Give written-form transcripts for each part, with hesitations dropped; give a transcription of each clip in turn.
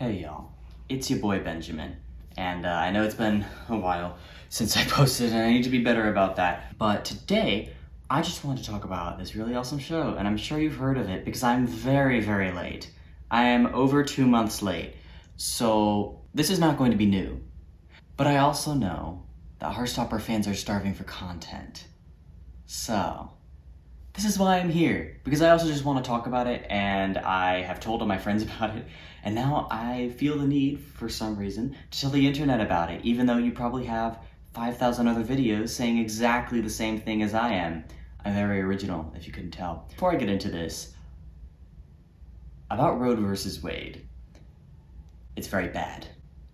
Hey y'all, it's your boy Benjamin, and I know it's been a while since I posted and I need to be better about that, but today I just wanted to talk about this really awesome show, and I'm sure you've heard of it because I'm very late. I am over 2 months late, so this is not going to be new. But I also know that Heartstopper fans are starving for content. So, this is why I'm here, because I also just want to talk about it, and I have told all my friends about it, and now I feel the need, for some reason, to tell the internet about it, even though you probably have 5,000 other videos saying exactly the same thing as I am. I'm very original, if you couldn't tell. Before I get into this, about Roe versus Wade, it's very bad,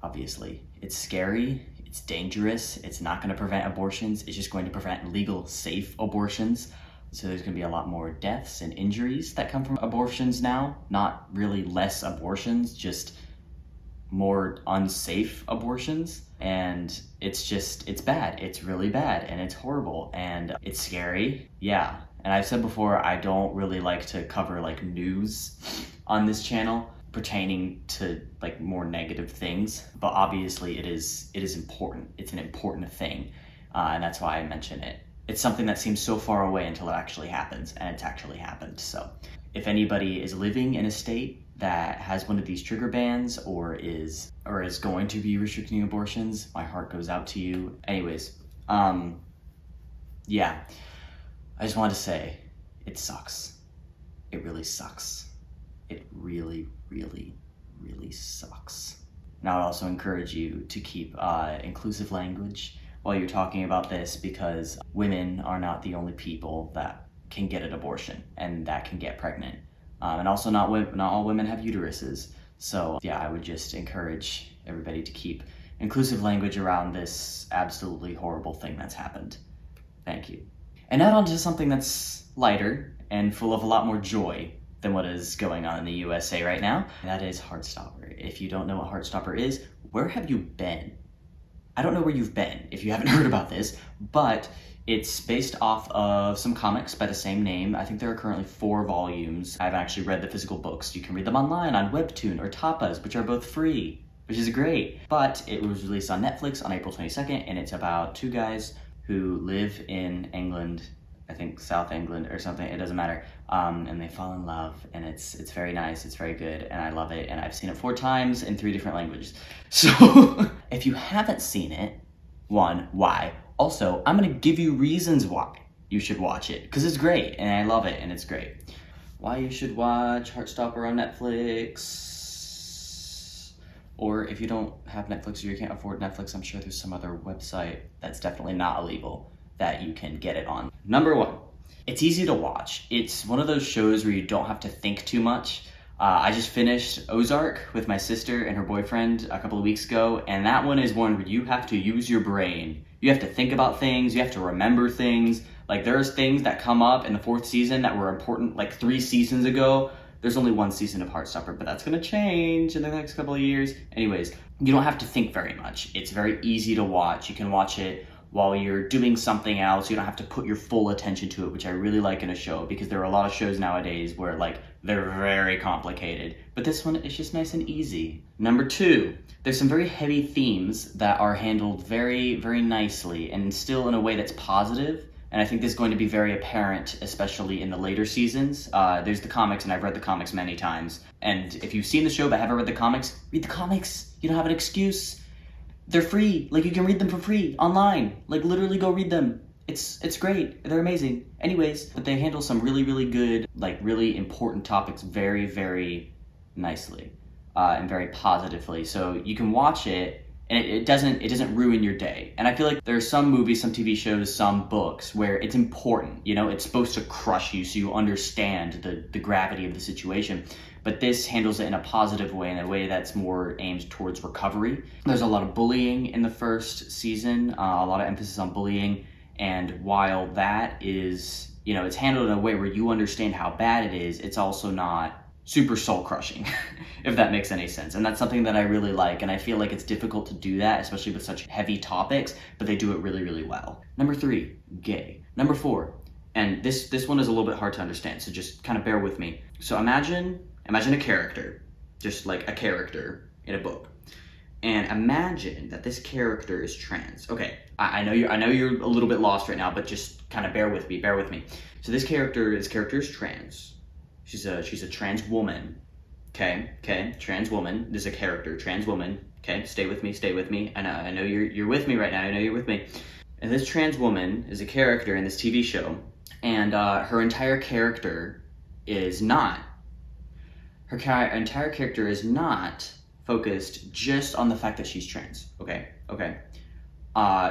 obviously. It's scary, it's dangerous, it's not going to prevent abortions, it's just going to prevent legal, safe abortions. So there's going to be a lot more deaths and injuries that come from abortions now. Not really less abortions, just more unsafe abortions. And it's bad. It's really bad, and it's horrible, and it's scary. Yeah. And I've said before, I don't really like to cover like news on this channel pertaining to like more negative things, but obviously it is important. It's an important thing, and that's why I mention it. It's something that seems so far away until it actually happens, and it's actually happened. So if anybody is living in a state that has one of these trigger bans or is going to be restricting abortions, my heart goes out to you. Anyways, yeah, I just wanted to say it sucks. It really sucks. It really sucks. And I would also encourage you to keep inclusive language while you're talking about this, because women are not the only people that can get an abortion and that can get pregnant. And also not all women have uteruses. So yeah, I would just encourage everybody to keep inclusive language around this absolutely horrible thing that's happened. Thank you. And now on to something that's lighter and full of a lot more joy than what is going on in the USA right now. And that is Heartstopper. If you don't know what Heartstopper is, where have you been? I don't know where you've been if you haven't heard about this, but it's based off of some comics by the same name. I think there are currently 4 volumes. I haven't actually read the physical books. You can read them online on Webtoon or Tapas, which are both free, which is great. But it was released on Netflix on April 22nd, and it's about 2 guys who live in England, I think South England or something, it doesn't matter. And they fall in love, and it's very nice, it's very good, and I love it, and I've seen it 4 times in 3 different languages. So if you haven't seen it, 1, why? Also, I'm gonna give you reasons why you should watch it, because it's great, and I love it, and it's great. Why you should watch Heartstopper on Netflix. Or if you don't have Netflix or you can't afford Netflix, I'm sure there's some other website that's definitely not illegal that you can get it on. Number 1, it's easy to watch. It's one of those shows where you don't have to think too much. I just finished Ozark with my sister and her boyfriend a couple of weeks ago, and that one is one where you have to use your brain. You have to think about things, you have to remember things. Like there's things that come up in the 4th season that were important like 3 seasons ago. There's only 1 season of Heartstopper, but that's gonna change in the next couple of years. Anyways, you don't have to think very much. It's very easy to watch. You can watch it while you're doing something else. You don't have to put your full attention to it, which I really like in a show, because there are a lot of shows nowadays where like they're very complicated, but this one is just nice and easy. Number 2, there's some very heavy themes that are handled very nicely and still in a way that's positive. And I think this is going to be very apparent, especially in the later seasons. There's the comics, and I've read the comics many times. And if you've seen the show but haven't read the comics, read the comics. You don't have an excuse. They're free. Like, you can read them for free online. Like, literally go read them. It's great. They're amazing. Anyways, but they handle some really good, like really important topics very nicely and very positively. So you can watch it, and it doesn't ruin your day. And I feel like there are some movies, some TV shows, some books where it's important, you know, it's supposed to crush you so you understand the gravity of the situation. But this handles it in a positive way, in a way that's more aimed towards recovery. There's a lot of bullying in the 1st season, a lot of emphasis on bullying. And while that is, you know, it's handled in a way where you understand how bad it is, it's also not super soul-crushing, if that makes any sense. And that's something that I really like, and I feel like it's difficult to do that, especially with such heavy topics, but they do it really well. Number 3, gay. Number 4, and this one is a little bit hard to understand, so just kind of bear with me. So imagine a character, just like a character in a book. And imagine that this character is trans. Okay, I know you're a little bit lost right now, but just kind of bear with me. So this character is trans. She's a trans woman. Okay, trans woman. There's a character, trans woman. Okay, stay with me. I know you're with me right now. I know you're with me. And this trans woman is a character in this TV show, and her entire character is not. Her entire character is not focused just on the fact that she's trans. Okay.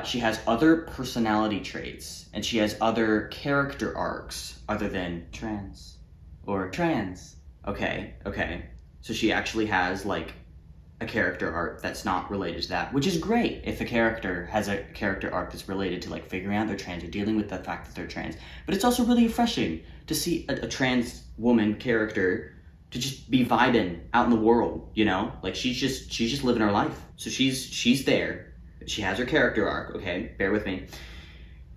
She has other personality traits, and she has other character arcs other than trans or trans. Okay. So she actually has like a character arc that's not related to that, which is great if a character has a character arc that's related to like figuring out they're trans or dealing with the fact that they're trans. But it's also really refreshing to see a trans woman character to just be vibing out in the world, you know? Like she's just living her life. So she's there. She has her character arc, okay? Bear with me.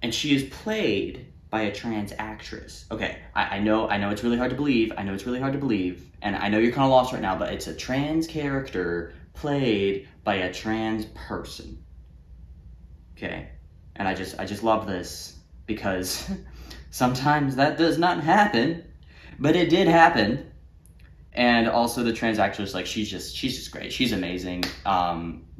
And she is played by a trans actress. Okay, I know it's really hard to believe. And I know you're kind of lost right now, but it's a trans character played by a trans person. Okay, and I just love this because sometimes that does not happen, but it did happen. And also the trans actress, like she's just great. She's amazing.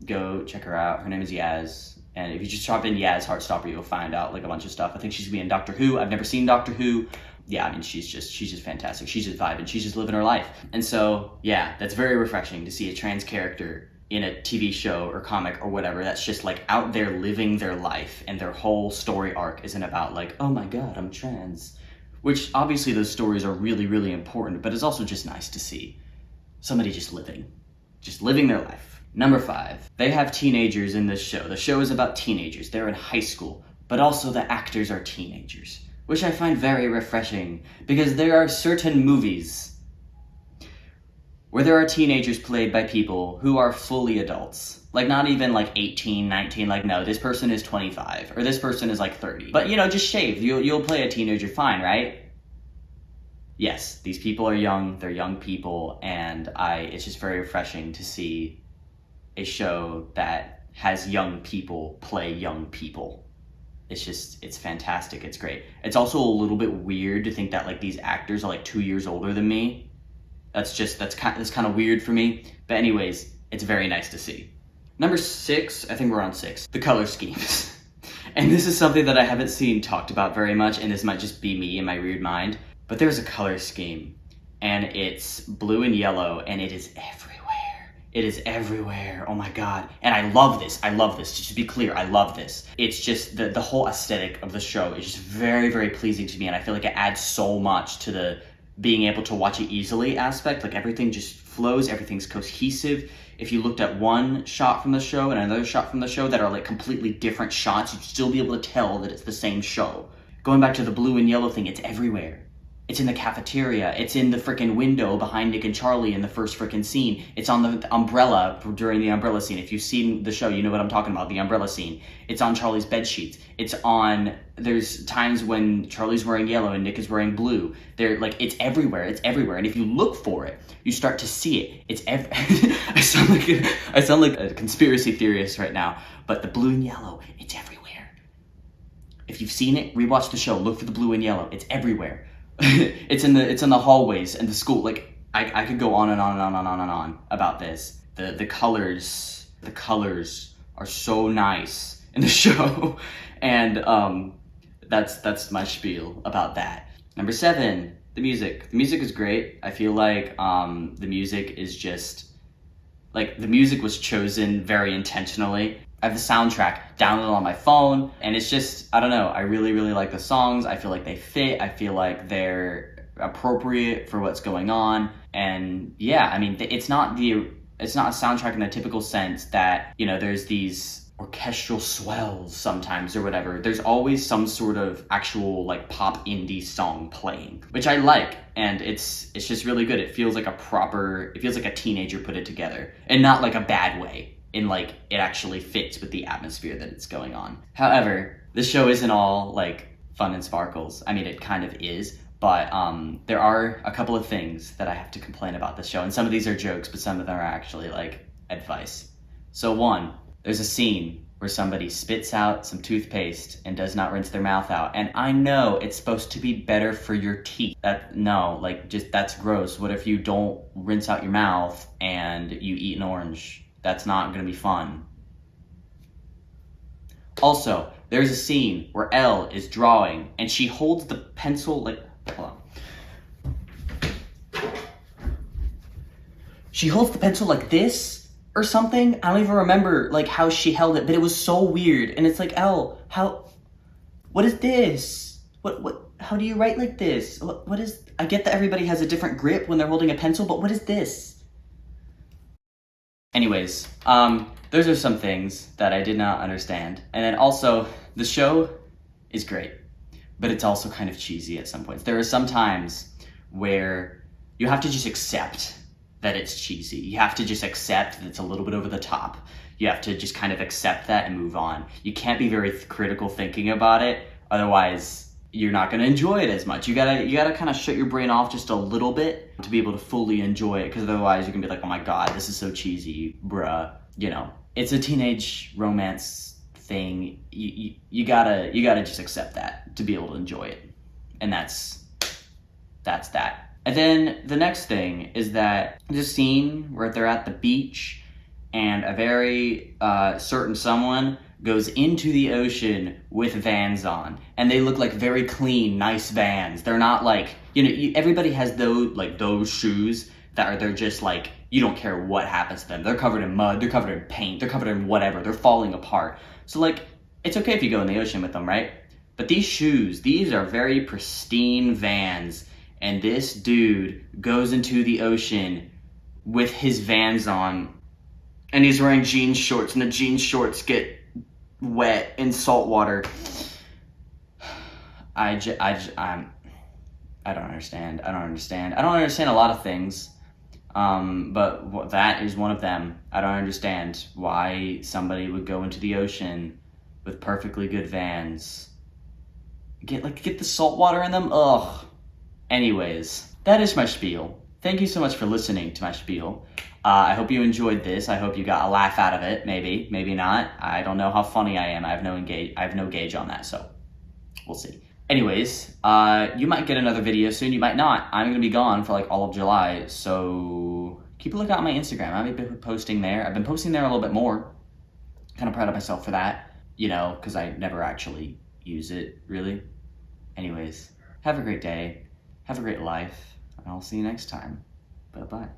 Go check her out. Her name is Yaz. And if you just type in Yaz Heartstopper, you'll find out like a bunch of stuff. I think she's gonna be in Doctor Who. I've never seen Doctor Who. Yeah, I mean, she's just fantastic. She's just vibing. She's just living her life. And so, yeah, that's very refreshing to see a trans character in a TV show or comic or whatever that's just like out there living their life, and their whole story arc isn't about like, oh my god, I'm trans. Which obviously those stories are really, really important, but it's also just nice to see somebody just living their life. Number 5, they have teenagers in this show. The show is about teenagers. They're in high school, but also the actors are teenagers, which I find very refreshing because there are certain movies where there are teenagers played by people who are fully adults. Like not even like 18, 19, like no, this person is 25 or this person is like 30. But you know, just shave. You'll play a teenager fine, right? Yes, these people are young, they're young people, and it's just very refreshing to see a show that has young people play young people. It's fantastic, it's great. It's also a little bit weird to think that like these actors are like 2 years older than me. That's kind of weird for me. But anyways, it's very nice to see. Number 6, I think we're on 6, the color schemes. And this is something that I haven't seen talked about very much, and this might just be me in my weird mind, but there's a color scheme, and it's blue and yellow, and it is everywhere. It is everywhere, oh my god. And I love this, just to be clear, I love this. It's just, the whole aesthetic of the show is just very, very pleasing to me, and I feel like it adds so much to the being able to watch it easily aspect. Like everything just flows, everything's cohesive. If you looked at one shot from the show and another shot from the show that are like completely different shots, you'd still be able to tell that it's the same show. Going back to the blue and yellow thing, it's everywhere. It's in the cafeteria. It's in the freaking window behind Nick and Charlie in the first freaking scene. It's on the umbrella during the umbrella scene. If you've seen the show, you know what I'm talking about, the umbrella scene. It's on Charlie's bed sheets. There's times when Charlie's wearing yellow and Nick is wearing blue. It's everywhere. It's everywhere. And if you look for it, you start to see it. I sound like a conspiracy theorist right now, but the blue and yellow, it's everywhere. If you've seen it, rewatch the show, look for the blue and yellow. It's everywhere. It's in the hallways and the school. Like I could go on and on and on and on and on about this. The colors are so nice in the show, and that's my spiel about that. Number 7, the music. The music is great. I feel like the music is just like the music was chosen very intentionally. I have the soundtrack downloaded on my phone, and it's just, I don't know, I really, really like the songs. I feel like they fit. I feel like they're appropriate for what's going on. And yeah, I mean, it's not a soundtrack in the typical sense that, you know, there's these orchestral swells sometimes or whatever. There's always some sort of actual like pop indie song playing, which I like, and it's just really good. It feels like a teenager put it together, and not like a bad way. In like, it actually fits with the atmosphere that it's going on. However, this show isn't all like fun and sparkles. I mean, it kind of is, but there are a couple of things that I have to complain about this show, and some of these are jokes, but some of them are actually like advice. So 1, there's a scene where somebody spits out some toothpaste and does not rinse their mouth out. And I know it's supposed to be better for your teeth. That's gross. What if you don't rinse out your mouth and you eat an orange? That's not gonna be fun. Also, there's a scene where Elle is drawing and she holds the pencil hold on. She holds the pencil like this or something. I don't even remember how she held it, but it was so weird. And it's like, Elle, what is this? How do you write like this? I get that everybody has a different grip when they're holding a pencil, but what is this? Anyways, those are some things that I did not understand. And then also, the show is great, but it's also kind of cheesy at some points. There are some times where you have to just accept that it's cheesy. You have to just accept that it's a little bit over the top. You have to just kind of accept that and move on. You can't be very critical thinking about it, otherwise you're not gonna enjoy it as much. You gotta kind of shut your brain off just a little bit to be able to fully enjoy it, because otherwise you're gonna be like, oh my god, this is so cheesy, bruh. It's a teenage romance thing. You gotta just accept that to be able to enjoy it. And that's that. And then the next thing is that there's a scene where they're at the beach and a very certain someone goes into the ocean with Vans on. And they look like very clean, nice Vans. They're not everybody has those shoes they're just you don't care what happens to them. They're covered in mud, they're covered in paint, they're covered in whatever, they're falling apart. So it's okay if you go in the ocean with them, right? But these shoes, these are very pristine Vans. And this dude goes into the ocean with his Vans on, and he's wearing jean shorts, and the jean shorts get wet in salt water. I don't understand. I don't understand a lot of things, but that is one of them. I don't understand why somebody would go into the ocean with perfectly good Vans. Get the salt water in them? Ugh. Anyways, that is my spiel. Thank you so much for listening to my spiel. I hope you enjoyed this. I hope you got a laugh out of it. Maybe not. I don't know how funny I am. I have no gauge on that, so we'll see. Anyways, you might get another video soon. You might not. I'm gonna be gone for all of July, so keep a lookout on my Instagram. I've been posting there. I've been posting there a little bit more. Kind of proud of myself for that, because I never actually use it really. Anyways, have a great day. Have a great life, and I'll see you next time. Bye-bye.